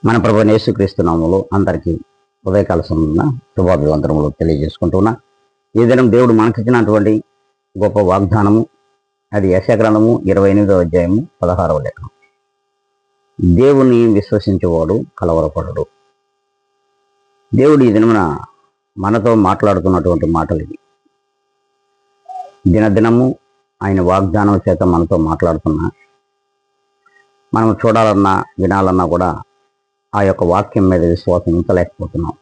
మన ప్రభువైన యేసుక్రీస్తు నామములో అందరికీ ఉదయకాల సమయమున శుభాభివందనములు తెలియజేసుకుంటున్నా. ఈ దినం దేవుడు మనకిచ్చినటువంటి గొప్ప వాగ్దానము, అది యెషయా గ్రంథము 28వ అధ్యాయము 16వ లేఖనం. దేవుని విశ్వసించేవాడు కలవరపడడు. దేవుడు ఈ దినమున మనతో మాట్లాడుతున్నటువంటి మాటలు ఇవి. దినదినము ఆయన వాగ్దానం చేత మనతో మాట్లాడుతున్నా, మనం చూడాలన్నా వినాలన్నా కూడా ఆ యొక్క వాక్యం మీద విశ్వాసం ఉంచలేకపోతున్నాం.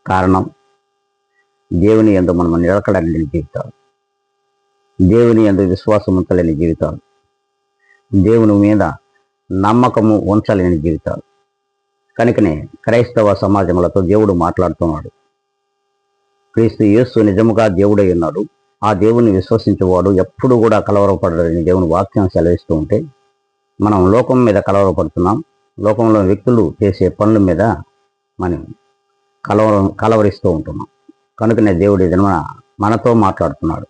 కారణం, దేవుని యందు మనం నిలకడలేని జీవితాలు, దేవుని యందు విశ్వాసం ఉంచలేని జీవితాలు, దేవుని మీద నమ్మకము ఉంచలేని జీవితాలు. కనుకనే క్రైస్తవ సమాజములతో దేవుడు మాట్లాడుతున్నాడు. క్రీస్తు యేసు నిజముగా దేవుడై ఉన్నాడు. ఆ దేవుని విశ్వసించేవాడు ఎప్పుడు కూడా కలవరపడని దేవుని వాక్యం సెలవిస్తూ ఉంటే, మనం లోకం మీద కలవరపడుతున్నాం. లోకంలో వ్యక్తులు చేసే పనుల మీద మనం కలవరిస్తూ ఉంటున్నాం. కనుకనే దేవుడి దినమున మనతో మాట్లాడుతున్నాడు.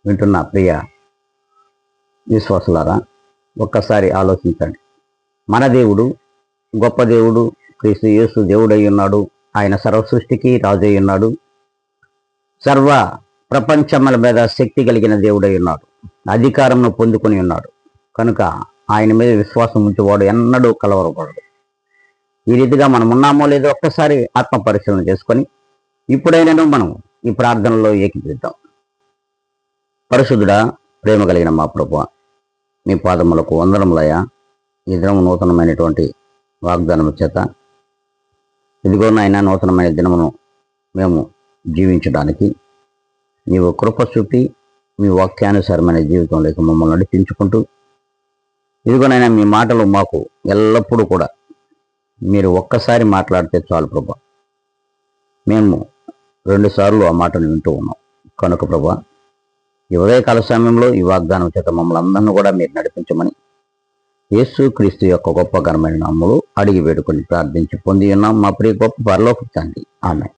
వింటున్న ప్రియ విశ్వాసులారా, ఒక్కసారి ఆలోచించండి. మన దేవుడు గొప్ప దేవుడు, క్రీస్తు యేసు దేవుడై ఉన్నాడు. ఆయన సర్వ సృష్టికి రాజై ఉన్నాడు. సర్వ ప్రపంచముల మీద శక్తి కలిగిన దేవుడై ఉన్నాడు. అధికారంను పొందుకొని ఉన్నాడు. కనుక ఆయన మీద విశ్వాసం ఉంచేవాడు ఎన్నడూ కలవరపడడు. ఈ రీతిగా మనం ఉన్నామో లేదో ఒక్కసారి ఆత్మ పరిశీలన చేసుకొని ఇప్పుడైనా మనం ఈ ప్రార్థనలో ఏకీపిద్దాం. పరిశుద్ధుడా, ప్రేమ కలిగిన మా ప్రభువా, మీ పాదములకు వందనములయ్యా. ఈ దినము నూతనమైనటువంటి వాగ్దానము చేత ఇదిగో నాయన నూతనమైన దినమును మేము జీవించడానికి నీవు కృప చూపి మీ వాక్యానుసారమైన జీవితంలోకి మమ్మల్ని నడిపించుకుంటూ, ఇదిగోనైనా మీ మాటలు మాకు ఎల్లప్పుడూ కూడా మీరు ఒక్కసారి మాట్లాడితే చాలు ప్రభా, మేము 2 సార్లు ఆ మాటను వింటూ ఉన్నాం. కనుక ప్రభా, ఈ ఉదయకాల సమయంలో ఈ వాగ్దానం చేత మమ్మల్ని అందరినీ కూడా మీరు నడిపించమని యేసు క్రీస్తు యొక్క గొప్ప ఘనమైన నామములో అడిగి వేడుకొని ప్రార్థించి పొంది ఉన్నాం మా ప్రియ గొప్ప పరలోక తండ్రి. ఆమేన్.